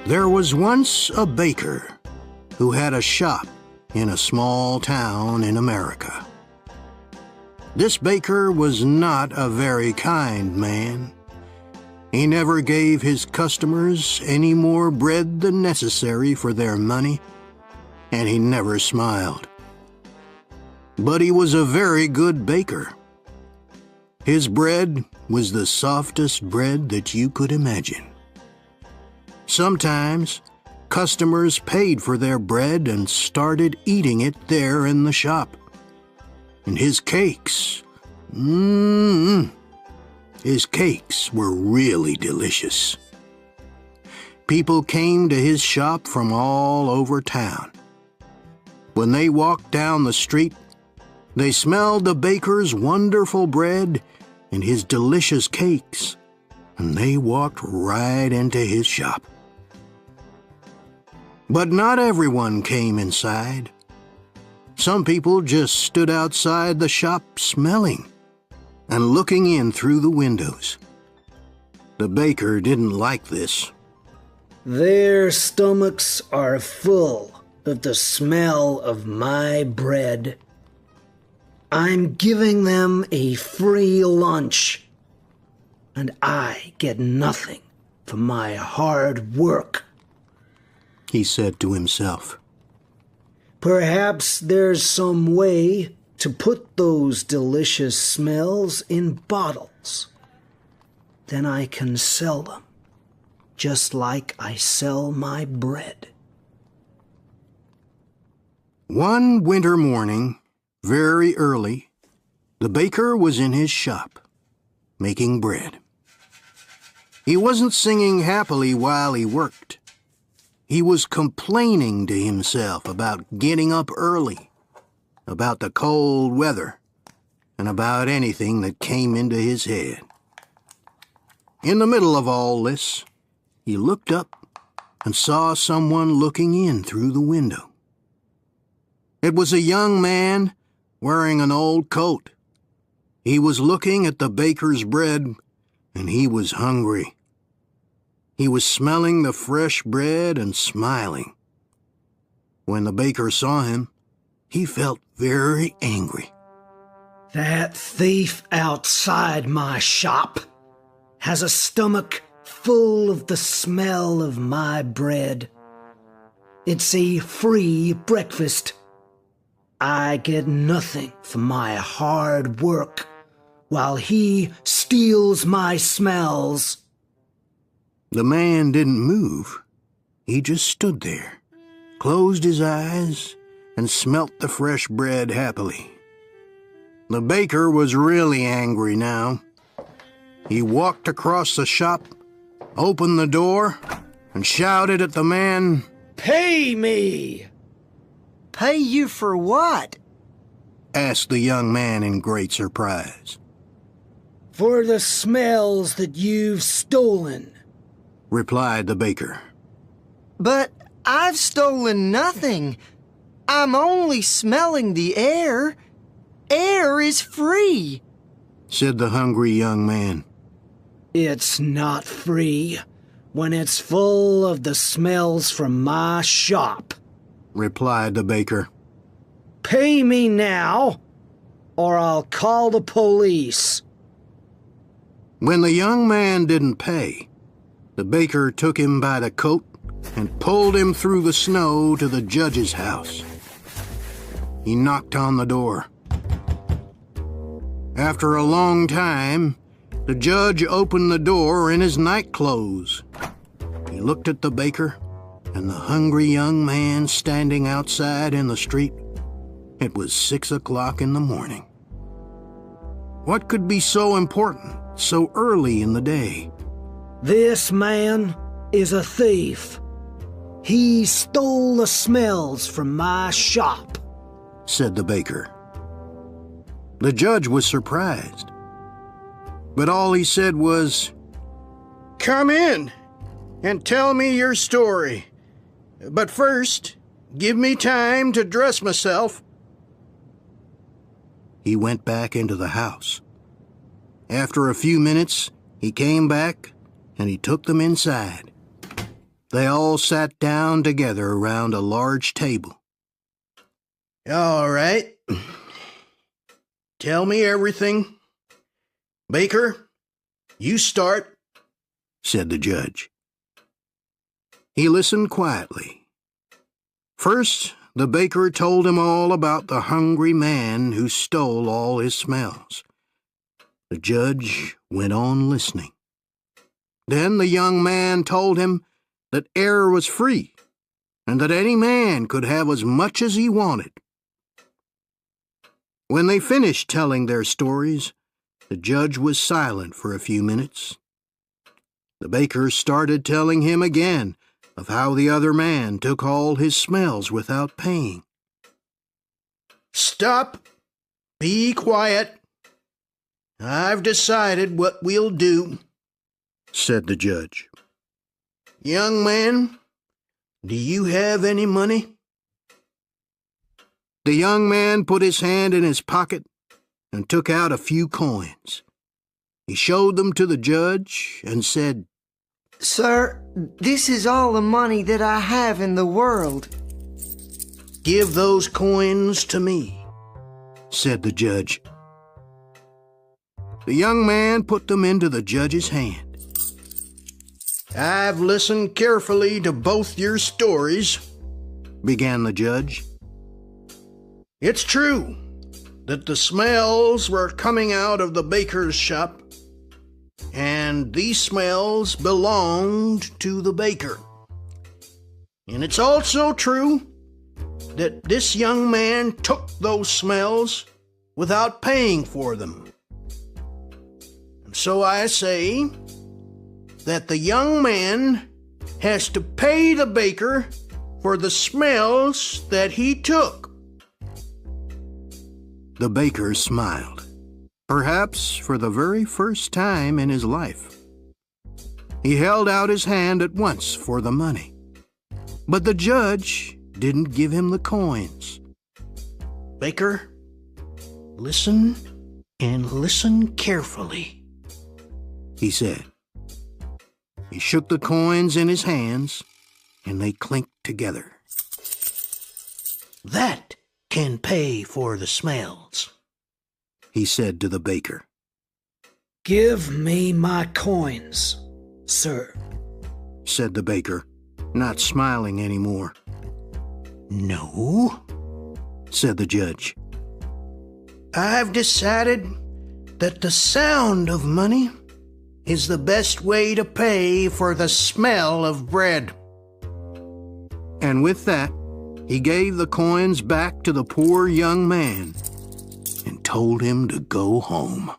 There was once a baker who had a shop in a small town in America. This baker was not a very kind man. He never gave his customers any more bread than necessary for their money, and he never smiled. But he was a very good baker. His bread was the softest bread that you could imagine. Sometimes, customers paid for their bread and started eating it there in the shop. And his cakes, his cakes were really delicious. People came to his shop from all over town. When they walked down the street, they smelled the baker's wonderful bread and his delicious cakes, and they walked right into his shop. But not everyone came inside. Some people just stood outside the shop smelling and looking in through the windows. The baker didn't like this. Their stomachs are full of the smell of my bread. I'm giving them a free lunch, and I get nothing for my hard work, he said to himself. Perhaps there's some way to put those delicious smells in bottles. Then I can sell them, just like I sell my bread. One winter morning, very early, the baker was in his shop, making bread. He wasn't singing happily while he worked. He was complaining to himself about getting up early, about the cold weather, and about anything that came into his head. In the middle of all this, he looked up and saw someone looking in through the window. It was a young man wearing an old coat. He was looking at the baker's bread, and he was hungry. He was smelling the fresh bread and smiling. When the baker saw him, he felt very angry. That thief outside my shop has a stomach full of the smell of my bread. It's a free breakfast. I get nothing for my hard work, while he steals my smells. The man didn't move. He just stood there, closed his eyes, and smelt the fresh bread happily. The baker was really angry now. He walked across the shop, opened the door, and shouted at the man, "Pay me!" "Pay you for what?" asked the young man in great surprise. "For the smells that you've stolen," replied the baker. "But I've stolen nothing. I'm only smelling the air. Air is free," said the hungry young man. "It's not free when it's full of the smells from my shop," replied the baker. "Pay me now, or I'll call the police." When the young man didn't pay, the baker took him by the coat and pulled him through the snow to the judge's house. He knocked on the door. After a long time, the judge opened the door in his nightclothes. He looked at the baker and the hungry young man standing outside in the street. It was 6 o'clock in the morning. What could be so important so early in the day? "This man is a thief. He stole the smells from my shop," said the baker. The judge was surprised, but all he said was, "Come in and tell me your story. But first, give me time to dress myself." He went back into the house. After a few minutes, he came back and he took them inside. they all sat down together around a large table. "All right. Tell me everything. Baker, you start," said the judge. He listened quietly. First, the baker told him all about the hungry man who stole all his smells. The judge went on listening. Then the young man told him that air was free and that any man could have as much as he wanted. When they finished telling their stories, the judge was silent for a few minutes. The baker started telling him again of how the other man took all his smells without paying. "Stop! Be quiet! I've decided what we'll do," said the judge. "Young man, do you have any money?" The young man put his hand in his pocket and took out a few coins. He showed them to the judge and said, Sir, this is all the money that I have in the world. "Give those coins to me," said the judge. The young man put them into the judge's hand. "I've listened carefully to both your stories," began the judge. "It's true that the smells were coming out of the baker's shop, and these smells belonged to the baker. And it's also true that this young man took those smells without paying for them. And so I say that the young man has to pay the baker for the smells that he took." The baker smiled, perhaps for the very first time in his life. He held out his hand at once for the money, but the judge didn't give him the coins. "Baker, listen and listen carefully," he said. He shook the coins in his hands, and they clinked together. "That can pay for the smells," he said to the baker. "Give me my coins, sir," said the baker, not smiling anymore. "No," said the judge. "I've decided that the sound of money is the best way to pay for the smell of bread." And with that, he gave the coins back to the poor young man and told him to go home.